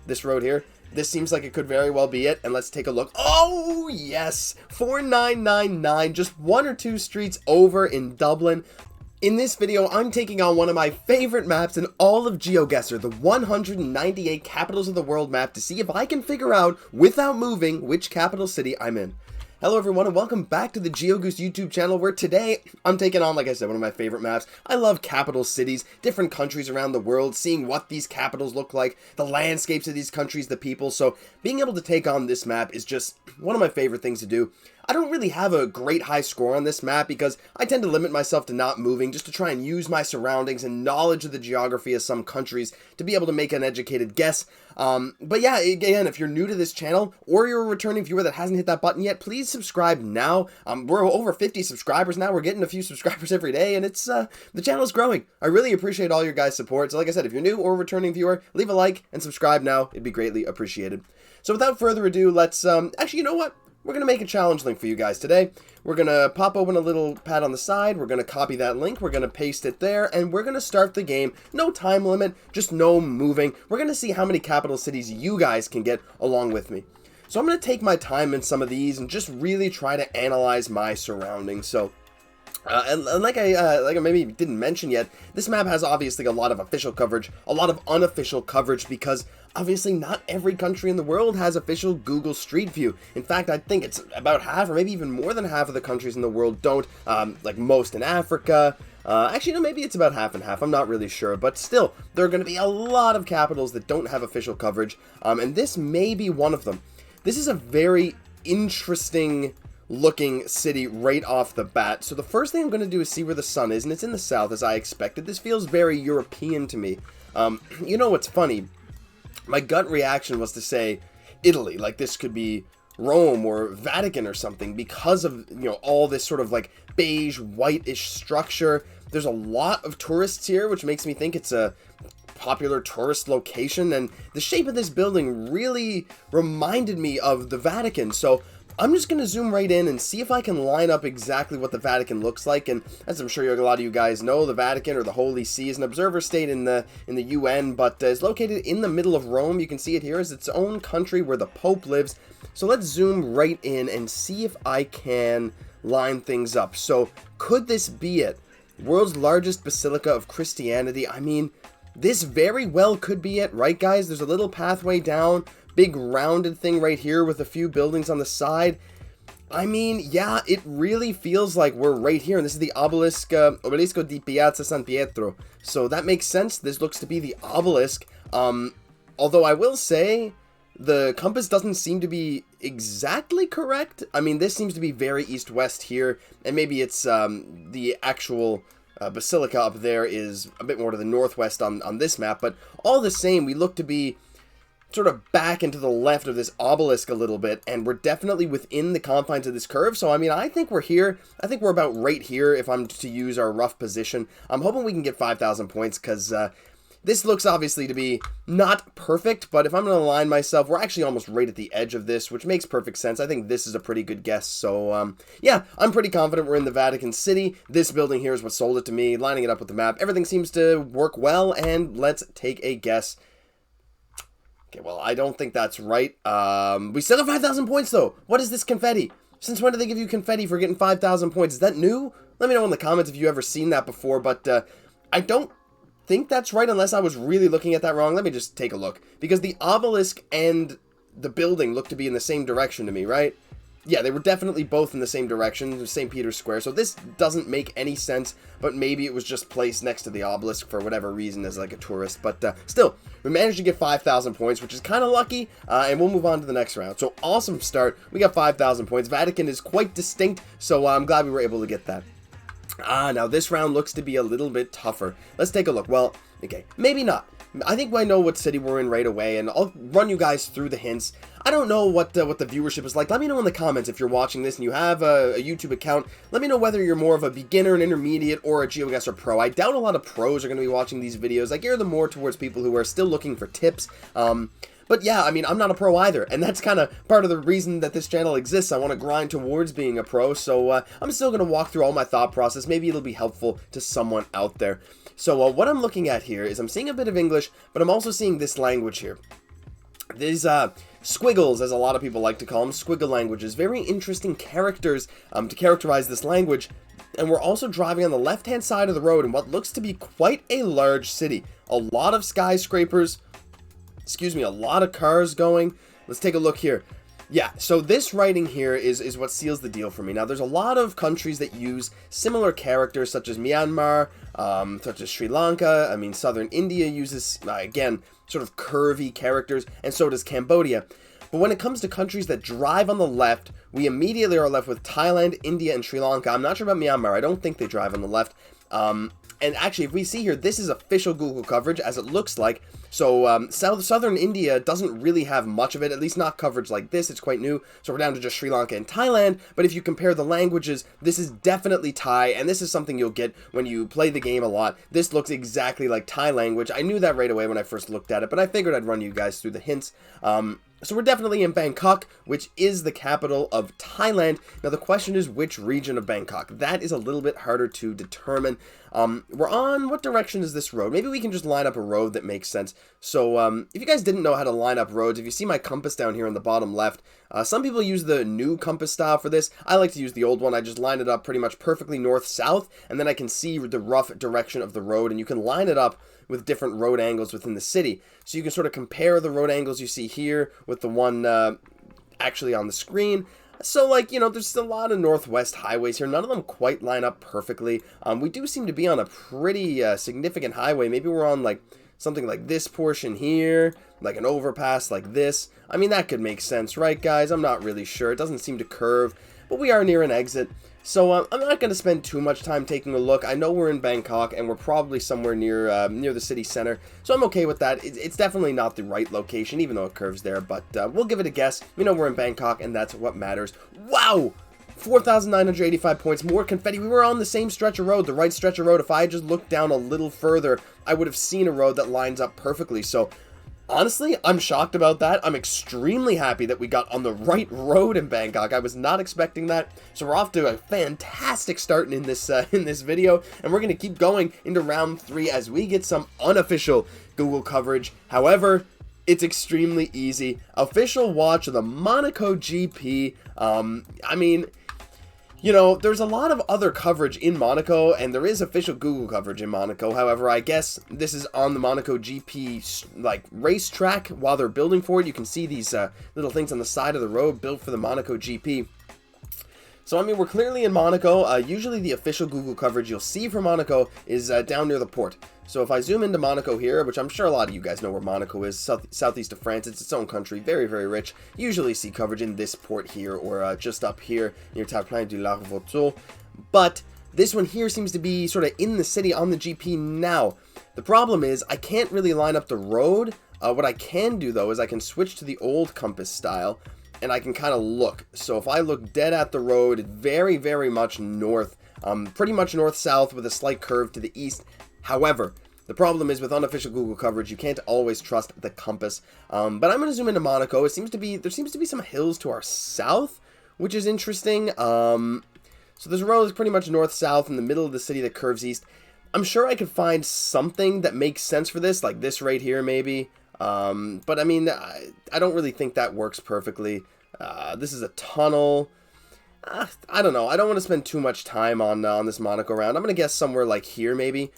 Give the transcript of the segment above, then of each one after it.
this road here. This seems like it could very well be it, and let's take a look. Oh, yes! 4999, just 1 or 2 streets over in Dublin. In this video, I'm taking on one of my favorite maps in all of Geoguessr, the 198 Capitals of the World map, to see if I can figure out, without moving, which capital city I'm in. Hello everyone and welcome back to the Geoguessr YouTube channel, where today I'm taking on, like I said, one of my favorite maps. I love capital cities, different countries around the world, seeing what these capitals look like, the landscapes of these countries, the people. So being able to take on this map is just one of my favorite things to do. I don't really have a great high score on this map because I tend to limit myself to not moving just to try and use my surroundings and knowledge of the geography of some countries to be able to make an educated guess. But yeah, again, if you're new to this channel or you're a returning viewer that hasn't hit that button yet, please subscribe now. We're over 50 subscribers now. We're getting a few subscribers every day, and it's the channel's growing. I really appreciate all your guys' support. So like I said, if you're new or a returning viewer, leave a like and subscribe now. It'd be greatly appreciated. So without further ado, let's actually, you know what? We're going to make a challenge link for you guys today. We're going to pop open a little pad on the side. We're going to copy that link. We're going to paste it there. And we're going to start the game. No time limit, just no moving. We're going to see how many capital cities you guys can get along with me. So I'm going to take my time in some of these and just really try to analyze my surroundings. So and like I maybe didn't mention yet, this map has obviously a lot of official coverage, a lot of unofficial coverage, because obviously not every country in the world has official Google Street View. In fact, I think it's about half or maybe even more than half of the countries in the world don't, like most in Africa. Actually, no, maybe it's about half and half. I'm not really sure, but still, there are going to be a lot of capitals that don't have official coverage, and this may be one of them. This is a very interesting looking city right off the bat. So the first thing I'm going to do is see where the sun is, and it's in the south as I expected. This feels very European to me. You know what's funny? My gut reaction was to say Italy, like this could be Rome or Vatican or something, because of, you know, all this sort of like beige whitish structure. There's a lot of tourists here, which makes me think it's a popular tourist location, and the shape of this building really reminded me of the Vatican. So I'm just going to zoom right in and see if I can line up exactly what the Vatican looks like. And as I'm sure a lot of you guys know, the Vatican, or the Holy See, is an observer state in the UN, but is located in the middle of Rome. You can see it here as its own country where the Pope lives. So let's zoom right in and see if I can line things up. So could this be it? World's largest basilica of Christianity. I mean, this very well could be it, right guys? There's a little pathway down. Big rounded thing right here with a few buildings on the side. I mean, yeah, it really feels like we're right here, and this is the Obelisco di Piazza San Pietro. So that makes sense. This looks to be the obelisk. Although I will say, the compass doesn't seem to be exactly correct. I mean, this seems to be very east-west here, and maybe it's the actual basilica up there is a bit more to the northwest on this map. But all the same, we look to be sort of back into the left of this obelisk a little bit, and we're definitely within the confines of this curve. So I mean, I think we're here. I think we're about right here if I'm to use our rough position. I'm hoping we can get 5,000 points, because this looks obviously to be not perfect, but if I'm going to align myself, we're actually almost right at the edge of this, which makes perfect sense. I think this is a pretty good guess. So yeah, I'm pretty confident we're in the Vatican City. This building here is what sold it to me. Lining it up with the map, everything seems to work well, and let's take a guess. Okay, well, I don't think that's right. We still have 5,000 points, though. What is this confetti? Since when do they give you confetti for getting 5,000 points? Is that new? Let me know in the comments if you've ever seen that before, but I don't think that's right unless I was really looking at that wrong. Let me just take a look, because the obelisk and the building look to be in the same direction to me, right? Yeah, they were definitely both in the same direction, St. Peter's Square, so this doesn't make any sense, but maybe it was just placed next to the obelisk for whatever reason as like a tourist. But still, we managed to get 5,000 points, which is kind of lucky, and we'll move on to the next round. So awesome start. We got 5,000 points. Vatican is quite distinct, so I'm glad we were able to get that. Now this round looks to be a little bit tougher. Let's take a look. Well, okay, maybe not. I think I know what city we're in right away, and I'll run you guys through the hints. I don't know what the viewership is like. Let me know in the comments if you're watching this and you have a YouTube account. Let me know whether you're more of a beginner, an intermediate, or a Geoguessr pro. I doubt a lot of pros are going to be watching these videos. I gear them more towards people who are still looking for tips. But yeah, I mean, I'm not a pro either, and that's kind of part of the reason that this channel exists. I want to grind towards being a pro, so I'm still going to walk through all my thought process. Maybe it'll be helpful to someone out there. So what I'm looking at here is I'm seeing a bit of English, but I'm also seeing this language here. These squiggles, as a lot of people like to call them, squiggle languages, very interesting characters to characterize this language. And we're also driving on the left-hand side of the road in what looks to be quite a large city. A lot of skyscrapers, excuse me, a lot of cars going. Let's take a look here. Yeah, so this writing here is what seals the deal for me. Now, there's a lot of countries that use similar characters, such as Myanmar, such as Sri Lanka. I mean, southern India uses, again, sort of curvy characters, and so does Cambodia. But when it comes to countries that drive on the left, we immediately are left with Thailand, India, and Sri Lanka. I'm not sure about Myanmar. I don't think they drive on the left. And actually, if we see here, this is official Google coverage, as it looks like. So, southern India doesn't really have much of it, at least not coverage like this. It's quite new. So we're down to just Sri Lanka and Thailand. But if you compare the languages, this is definitely Thai, and this is something you'll get when you play the game a lot. This looks exactly like Thai language. I knew that right away when I first looked at it, but I figured I'd run you guys through the hints. So we're definitely in Bangkok, which is the capital of Thailand. Now the question is, which region of Bangkok? That is a little bit harder to determine. We're on, what direction is this road? Maybe we can just line up a road that makes sense. So if you guys didn't know how to line up roads, if you see my compass down here on the bottom left, some people use the new compass style for this. I like to use the old one. I just line it up pretty much perfectly north-south, and then I can see the rough direction of the road, and you can line it up with different road angles within the city. So you can sort of compare the road angles you see here with the one actually on the screen. So, like, you know, there's a lot of northwest highways here. None of them quite line up perfectly. We do seem to be on a pretty significant highway. Maybe we're on, like, something like this portion here, like an overpass like this. I mean, that could make sense, right, guys? I'm not really sure. It doesn't seem to curve, but we are near an exit. So I'm not going to spend too much time taking a look. I know we're in Bangkok, and we're probably somewhere near the city center, so I'm okay with that. It's definitely not the right location, even though it curves there, but we'll give it a guess. We know we're in Bangkok, and that's what matters. Wow! 4,985 points, more confetti. We were on the same stretch of road, the right stretch of road. If I had just looked down a little further, I would have seen a road that lines up perfectly. So honestly, I'm shocked about that. I'm extremely happy that we got on the right road in Bangkok. I was not expecting that. So we're off to a fantastic start in this video, and we're going to keep going into round 3 as we get some unofficial Google coverage. However, it's extremely easy. Official watch of the Monaco GP. I mean, you know, there's a lot of other coverage in Monaco, and there is official Google coverage in Monaco. However, I guess this is on the Monaco GP, like, racetrack while they're building for it. You can see these little things on the side of the road built for the Monaco GP. So, I mean, we're clearly in Monaco. Usually the official Google coverage you'll see for Monaco is down near the port. So if I zoom into Monaco here, which I'm sure a lot of you guys know where Monaco is, southeast of France, it's its own country, very, very rich. You usually see coverage in this port here, or just up here near Tapin du Lac Vautour. But this one here seems to be sort of in the city on the GP now. The problem is I can't really line up the road. What I can do, though, is I can switch to the old compass style, and I can kind of look. So if I look dead at the road, very, very much north, pretty much north-south with a slight curve to the east. However, the problem is with unofficial Google coverage, you can't always trust the compass. But I'm going to zoom into Monaco. There seems to be some hills to our south, which is interesting. So this road is pretty much north-south in the middle of the city that curves east. I'm sure I could find something that makes sense for this, like this right here maybe. But I mean, I don't really think that works perfectly. This is a tunnel. I don't know. I don't want to spend too much time on this Monaco round. I'm going to guess somewhere like here maybe.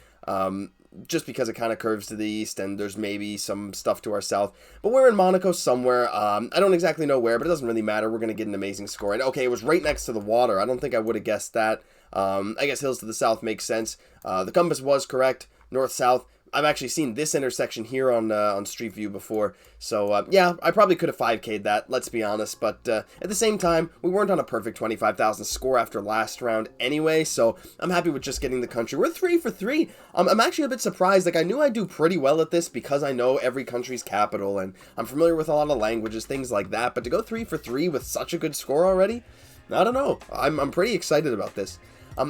Just because it kind of curves to the east and there's maybe some stuff to our south. But we're in Monaco somewhere. I don't exactly know where, but it doesn't really matter. We're going to get an amazing score. And okay, it was right next to the water. I don't think I would have guessed that. I guess hills to the south makes sense. The compass was correct. North-south. I've actually seen this intersection here on Street View before. So, yeah, I probably could have 5K'd that, let's be honest. But at the same time, we weren't on a perfect 25,000 score after last round anyway. So, I'm happy with just getting the country. We're 3 for 3. I'm actually a bit surprised. Like, I knew I'd do pretty well at this because I know every country's capital. And I'm familiar with a lot of languages, things like that. But to go 3 for 3 with such a good score already? I don't know. I'm pretty excited about this.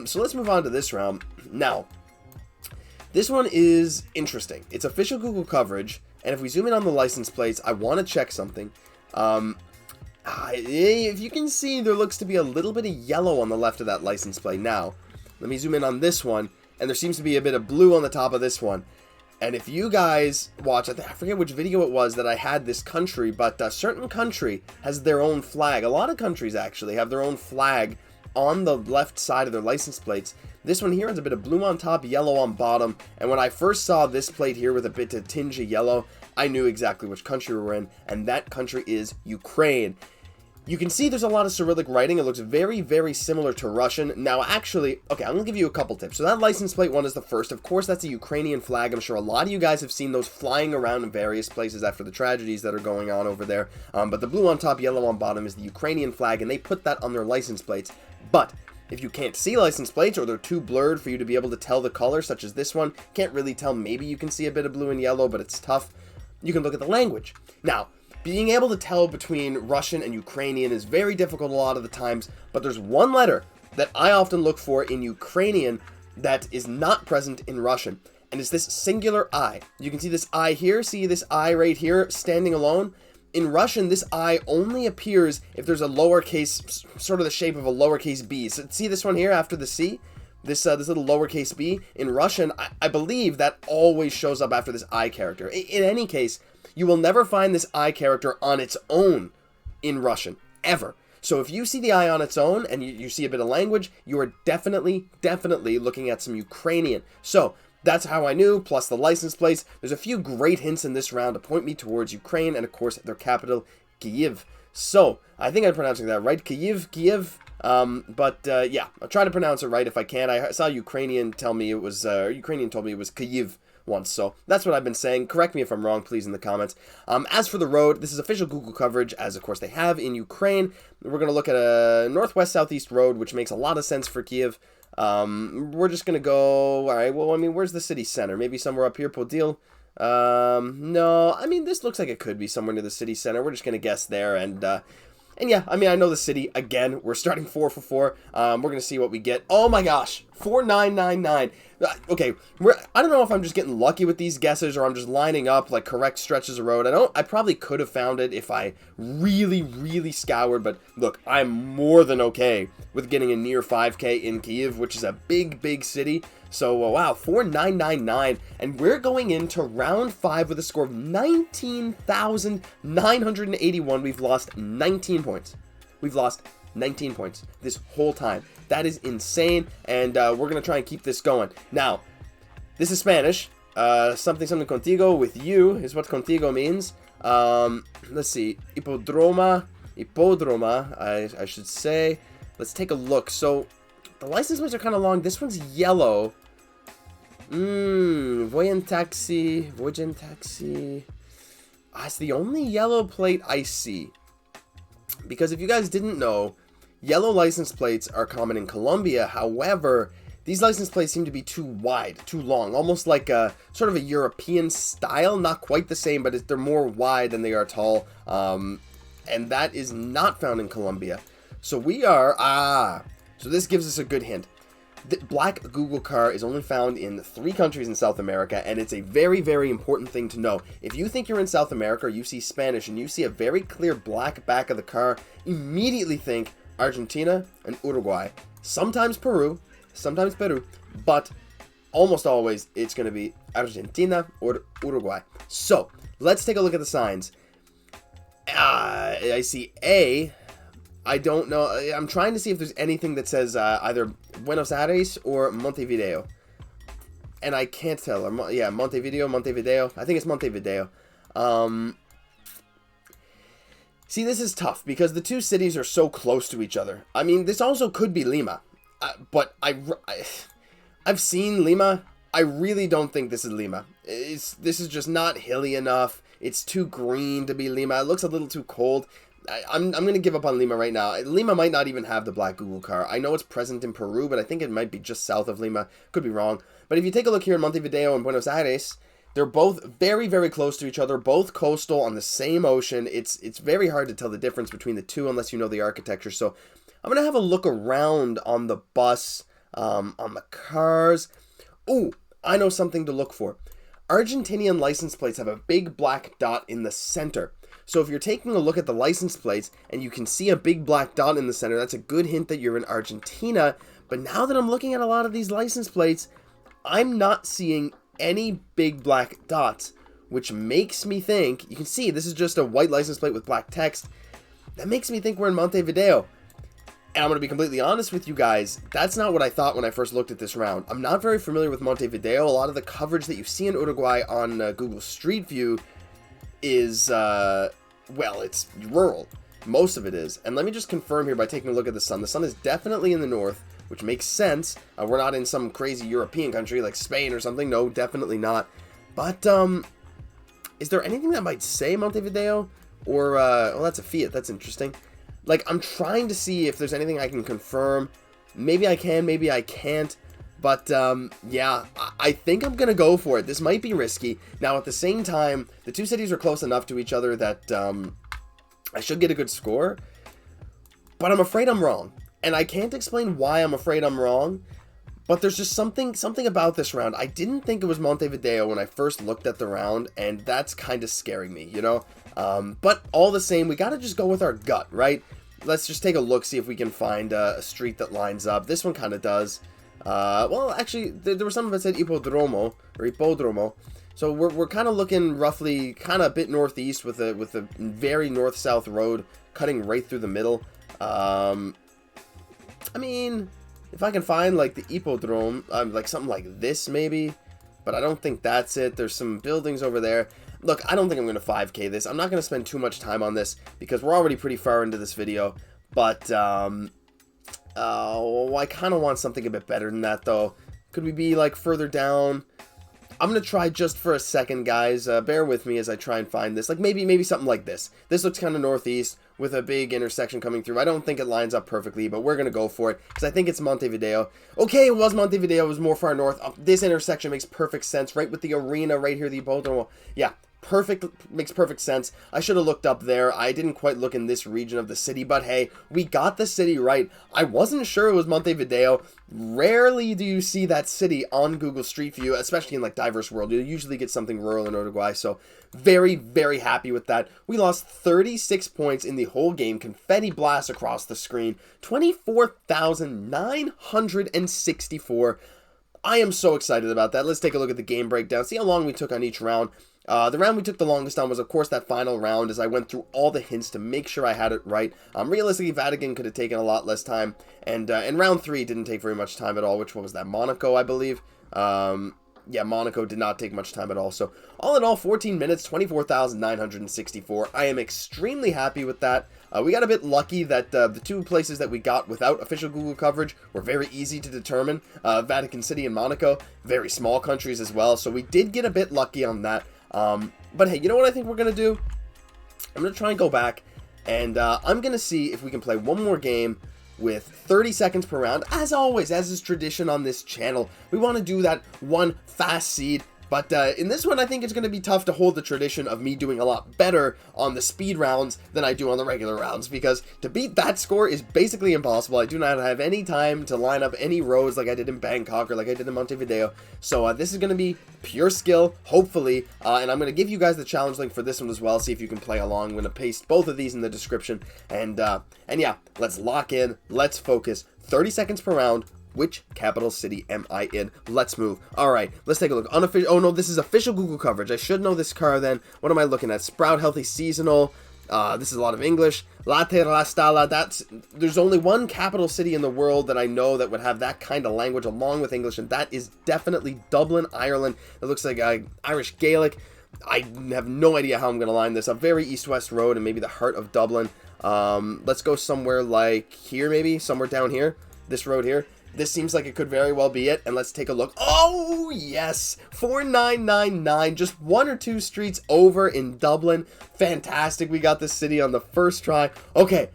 So, let's move on to this round. Now, this one is interesting. It's official Google coverage, and if we zoom in on the license plates, I want to check something. If you can see, there looks to be a little bit of yellow on the left of that license plate. Now, let me zoom in on this one, and there seems to be a bit of blue on the top of this one. And if you guys watch, I forget which video it was that I had this country, but a certain country has their own flag. A lot of countries actually have their own flag on the left side of their license plates. This one here has a bit of blue on top, yellow on bottom, and when I first saw this plate here with a bit of tinge of yellow, I knew exactly which country we were in, and that country is Ukraine. You can see there's a lot of Cyrillic writing. It looks very, very similar to Russian. Now, actually, okay, I'm going to give you a couple tips. So that license plate one is the first. Of course, that's a Ukrainian flag. I'm sure a lot of you guys have seen those flying around in various places after the tragedies that are going on over there. But the blue on top, yellow on bottom is the Ukrainian flag, and they put that on their license plates. But if you can't see license plates or they're too blurred for you to be able to tell the color, such as this one, can't really tell. Maybe you can see a bit of blue and yellow, but it's tough. You can look at the language. Now, being able to tell between Russian and Ukrainian is very difficult a lot of the times, but there's one letter that I often look for in Ukrainian that is not present in Russian, and it's this singular I. You can see this I here, see this I right here standing alone. In Russian, this I only appears if there's a lowercase, sort of the shape of a lowercase b. So see this one here after the C? This little lowercase b? In Russian, I believe that always shows up after this I character. In any case, you will never find this I character on its own in Russian, ever. So if you see the I on its own and you see a bit of language, you are definitely looking at some Ukrainian. So that's how I knew, plus the license plates. There's a few great hints in this round to point me towards Ukraine and, of course, their capital, Kyiv. So I think I'm pronouncing that right, Kyiv. Yeah, I'll try to pronounce it right if I can. I saw Ukrainian tell me it was, Ukrainian told me it was Kyiv once, so that's what I've been saying. Correct me if I'm wrong, please, in the comments. As for the road, this is official Google coverage, as of course they have in Ukraine. We're going to look at a northwest-southeast road, which makes a lot of sense for Kyiv. We're just going to go, alright, well, I mean, where's the city center? Maybe somewhere up here, Podil? No, I mean, this looks like it could be somewhere near the city center. We're just going to guess there, and yeah, I mean, I know the city. Again, we're starting 4 for 4. We're going to see what we get. Oh my gosh, 4999. Okay, I don't know if I'm just getting lucky with these guesses or I'm just lining up like correct stretches of road. I probably could have found it if I really scoured, but look, I'm more than okay with getting a near 5K in Kyiv, which is a big city. So, wow, 4999, and we're going into round 5 with a score of 19,981. We've lost 19 points. We've lost 19 points this whole time. That is insane, and we're going to try and keep this going. Now, this is Spanish. Something contigo, with you, is what contigo means. Let's see. Hipodroma, I should say. Let's take a look. So, the license plates are kind of long. This one's yellow. Voyen taxi. It's the only yellow plate I see. Because if you guys didn't know, yellow license plates are common in Colombia. However, these license plates seem to be too wide, too long. Almost like a sort of a European style. Not quite the same, but they're more wide than they are tall. And that is not found in Colombia. So we are... So this gives us a good hint. The black Google car is only found in 3 countries in South America, and it's a very important thing to know. If you think you're in South America or you see Spanish and you see a very clear black back of the car, immediately think Argentina and Uruguay. Sometimes Peru, but almost always it's going to be Argentina or Uruguay. So, let's take a look at the signs. I see A... I don't know. I'm trying to see if there's anything that says either Buenos Aires or Montevideo. And I can't tell. Yeah, Montevideo. I think it's Montevideo. See, this is tough because the two cities are so close to each other. I mean, this also could be Lima. But I've seen Lima. I really don't think this is Lima. This is just not hilly enough. It's too green to be Lima. It looks a little too cold. I'm going to give up on Lima right now. Lima might not even have the black Google car. I know it's present in Peru, but I think it might be just south of Lima. Could be wrong. But if you take a look here in Montevideo and Buenos Aires, they're both very close to each other, both coastal on the same ocean. It's very hard to tell the difference between the two unless you know the architecture. So I'm going to have a look around on the bus, on the cars. Ooh, I know something to look for. Argentinian license plates have a big black dot in the center. So if you're taking a look at the license plates and you can see a big black dot in the center, that's a good hint that you're in Argentina. But now that I'm looking at a lot of these license plates, I'm not seeing any big black dots, which makes me think, you can see this is just a white license plate with black text. That makes me think we're in Montevideo. And I'm going to be completely honest with you guys, that's not what I thought when I first looked at this round. I'm not very familiar with Montevideo. A lot of the coverage that you see in Uruguay on Google Street View is, well, it's rural. Most of it is. And let me just confirm here by taking a look at the sun. The sun is definitely in the north, which makes sense. We're not in some crazy European country like Spain or something. No, definitely not. But, is there anything that might say Montevideo? Or, well, that's a Fiat. That's interesting. Like, I'm trying to see if there's anything I can confirm. Maybe I can, maybe I can't. But, yeah, I think I'm going to go for it. This might be risky. Now, at the same time, the two cities are close enough to each other that I should get a good score. But I'm afraid I'm wrong. And I can't explain why I'm afraid I'm wrong. But there's just something about this round. I didn't think it was Montevideo when I first looked at the round. And that's kind of scaring me, you know? But all the same, we got to just go with our gut, right? Let's just take a look, see if we can find a street that lines up. This one kind of does. Well, actually, there were some that said Ipodromo. So we're kind of looking roughly kind of a bit northeast with a very north-south road cutting right through the middle. I mean, if I can find like the Ipodrome, like something like this maybe, but I don't think that's it. There's some buildings over there. Look, I don't think I'm going to 5K this. I'm not going to spend too much time on this because we're already pretty far into this video. But, I kind of want something a bit better than that, though. Could we be, like, further down? I'm going to try just for a second, guys. Bear with me as I try and find this. Like, maybe something like this. This looks kind of northeast with a big intersection coming through. I don't think it lines up perfectly, but we're going to go for it because I think it's Montevideo. Okay, it was Montevideo. It was more far north. This intersection makes perfect sense, right with the arena right here, the Ipodromo. Yeah. Perfect, makes perfect sense. I should have looked up there. I didn't quite look in this region of the city, but hey, we got the city right. I wasn't sure it was Montevideo. Rarely do you see that city on Google Street View, especially in like Diverse World. You usually get something rural in Uruguay, so very, very happy with that. We lost 36 points in the whole game. Confetti blasts across the screen. 24,964. I am so excited about that. Let's take a look at the game breakdown. See how long we took on each round. The round we took the longest on was, of course, that final round as I went through all the hints to make sure I had it right. Realistically, Vatican could have taken a lot less time. And round 3 didn't take very much time at all, which was that Monaco, I believe. Yeah, Monaco did not take much time at all. So, all in all, 14 minutes, 24,964. I am extremely happy with that. We got a bit lucky that the two places that we got without official Google coverage were very easy to determine. Vatican City and Monaco, very small countries as well. So, we did get a bit lucky on that. But hey, you know what I think we're going to do? I'm going to try and go back, and I'm going to see if we can play one more game with 30 seconds per round. As always, as is tradition on this channel, we want to do that one fast seed. But in this one, I think it's going to be tough to hold the tradition of me doing a lot better on the speed rounds than I do on the regular rounds, because to beat that score is basically impossible. I do not have any time to line up any roads like I did in Bangkok or like I did in Montevideo. So this is going to be pure skill, hopefully, and I'm going to give you guys the challenge link for this one as well, see if you can play along. I'm going to paste both of these in the description, and yeah, let's lock in, let's focus. 30 seconds per round. Which capital city am I in? Let's move. All right, let's take a look. Unofficial. Oh no, this is official Google coverage. I should know this car then. What am I looking at? Sprout Healthy Seasonal. This is a lot of English. La Terra Stala. There's only one capital city in the world that I know that would have that kind of language along with English, and that is definitely Dublin, Ireland. It looks like Irish Gaelic. I have no idea how I'm going to line this up. Very east-west road and maybe the heart of Dublin. Let's go somewhere like here maybe. Somewhere down here. This road here. This seems like it could very well be it, and let's take a look. Oh, yes! 4999, just one or two streets over in Dublin. Fantastic, we got this city on the first try. Okay,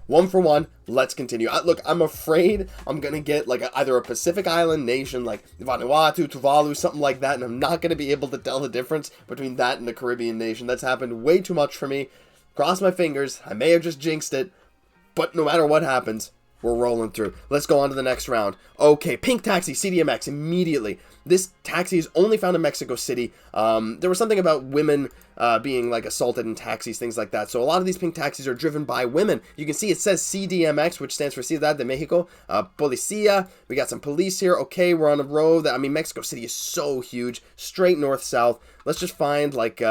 one for one, let's continue. Look, I'm afraid I'm going to get like either a Pacific Island nation, like Vanuatu, Tuvalu, something like that, and I'm not going to be able to tell the difference between that and the Caribbean nation. That's happened way too much for me. Cross my fingers, I may have just jinxed it, but no matter what happens, we're rolling through. Let's go on to the next round. Okay, pink taxi, CDMX, immediately. This taxi is only found in Mexico City. There was something about women being like assaulted in taxis, things like that. So a lot of these pink taxis are driven by women. You can see it says CDMX, which stands for Ciudad de Mexico. Policía. We got some police here. Okay, we're on a road. I mean, Mexico City is so huge. Straight north-south. Let's just find like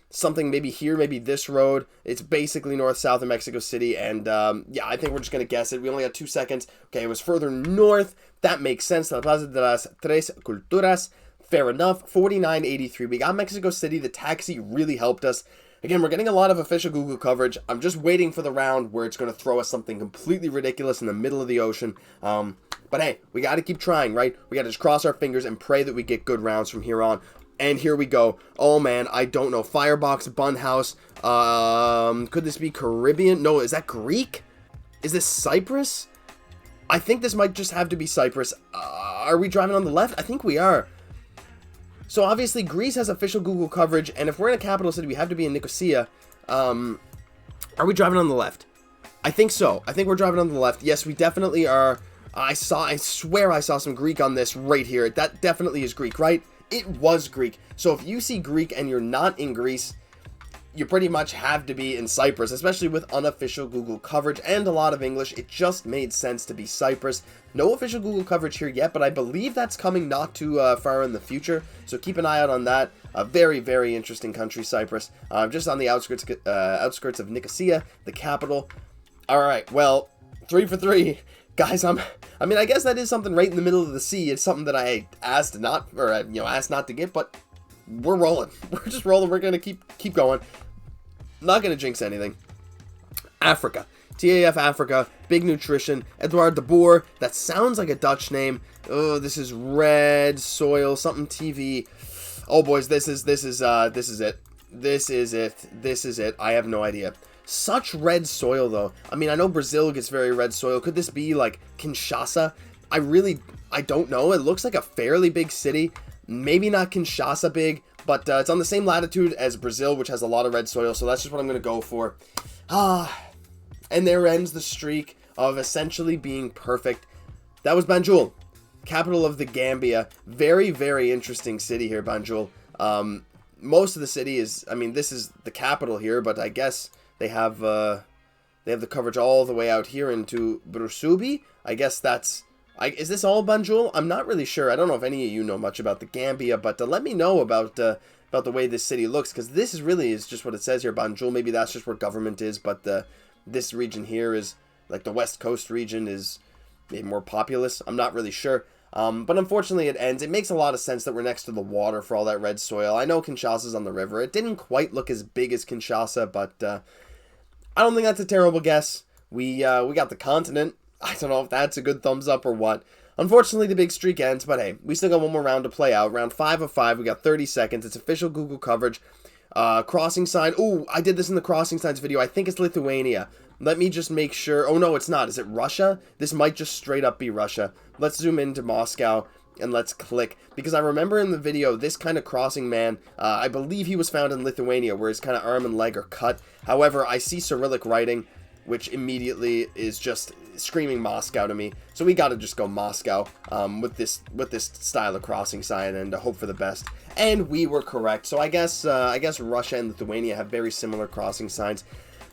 something maybe here, maybe this road. It's basically north-south of Mexico City. And yeah, I think we're just going to guess it. We only got 2 seconds. Okay, it was further north. That makes sense. La Plaza de las Tres Culturas. Fair enough. 4983. We got Mexico City. The taxi really helped us. Again, we're getting a lot of official Google coverage. I'm just waiting for the round where it's going to throw us something completely ridiculous in the middle of the ocean. But hey, we got to keep trying, right? We got to just cross our fingers and pray that we get good rounds from here on. And here we go. Oh man, I don't know. Firebox, Bunhouse. Could this be Caribbean? No, is that Greek? Is this Cyprus? I think this might just have to be Cyprus. Are we driving on the left? I think we are. So obviously Greece has official Google coverage, and if we're in a capital city, we have to be in Nicosia. Are we driving on the left? I think so. I think we're driving on the left. Yes, we definitely are. I swear I saw some Greek on this right here. That definitely is Greek, right? It was Greek. So if you see Greek and you're not in Greece, you pretty much have to be in Cyprus, especially with unofficial Google coverage and a lot of English. It just made sense to be Cyprus. No official Google coverage here yet, but I believe that's coming not too far in the future. So keep an eye out on that. A very, very interesting country, Cyprus. Just on the outskirts of Nicosia, the capital. All right, well, 3 for 3. Guys, I mean, I guess that is something right in the middle of the sea. It's something that I asked not to get, but we're rolling. We're just rolling. We're gonna keep going. Not gonna jinx anything. Africa. TAF Africa. Big Nutrition. Edouard de Boer. That sounds like a Dutch name. Oh, this is Red Soil something TV. Oh boys, this is it. This is it. I have no idea. Such red soil though. I mean, I know Brazil gets very red soil. Could this be like Kinshasa? I don't know. It looks like a fairly big city. Maybe not Kinshasa big, but it's on the same latitude as Brazil, which has a lot of red soil, so that's just what I'm going to go for. And there ends the streak of essentially being perfect. That was Banjul, capital of the Gambia. Very, very interesting city here, Banjul. Most of the city is, I mean, this is the capital here, but I guess they have the coverage all the way out here into Brusubi. I guess that's... is this all Banjul? I'm not really sure. I don't know if any of you know much about the Gambia, but let me know about the way this city looks, because this is just what it says here, Banjul. Maybe that's just where government is, but this region here is, like the West Coast region is maybe more populous. I'm not really sure. But unfortunately it ends. It makes a lot of sense that we're next to the water for all that red soil. I know Kinshasa's on the river. It didn't quite look as big as Kinshasa, but I don't think that's a terrible guess. We got the continent. I don't know if that's a good thumbs up or what. Unfortunately, the big streak ends, but hey, we still got one more round to play out. Round 5 of 5. We got 30 seconds. It's official Google coverage. Crossing sign. Ooh, I did this in the crossing signs video. I think it's Lithuania. Let me just make sure. Oh, no, it's not. Is it Russia? This might just straight up be Russia. Let's zoom into Moscow and let's click. Because I remember in the video, this kind of crossing man, I believe he was found in Lithuania, where his kind of arm and leg are cut. However, I see Cyrillic writing, which immediately is just screaming Moscow to me. So we got to just go Moscow with this style of crossing sign and hope for the best. And we were correct. So I guess Russia and Lithuania have very similar crossing signs.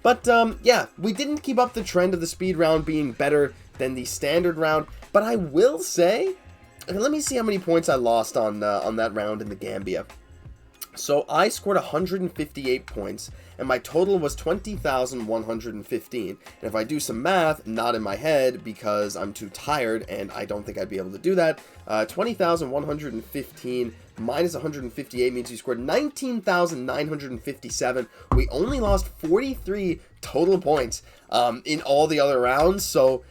But yeah, we didn't keep up the trend of the speed round being better than the standard round. But I will say, let me see how many points I lost on that round in the Gambia. So I scored 158 points, and my total was 20,115. And if I do some math, not in my head because I'm too tired and I don't think I'd be able to do that, 20,115 minus 158 means you scored 19,957. We only lost 43 total points in all the other rounds, so...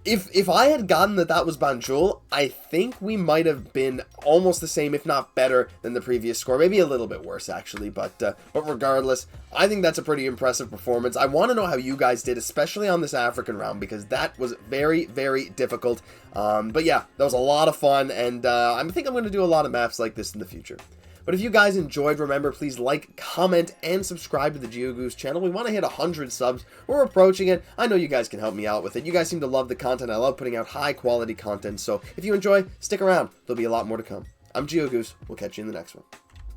If I had gotten that was Banjul, I think we might have been almost the same, if not better, than the previous score. Maybe a little bit worse, actually. But regardless, I think that's a pretty impressive performance. I want to know how you guys did, especially on this African round, because that was very, very difficult. But yeah, that was a lot of fun, and I think I'm going to do a lot of maps like this in the future. But if you guys enjoyed, remember, please like, comment, and subscribe to the Geoguessr channel. We want to hit 100 subs. We're approaching it. I know you guys can help me out with it. You guys seem to love the content. I love putting out high quality content. So if you enjoy, stick around. There'll be a lot more to come. I'm Geoguessr. We'll catch you in the next one.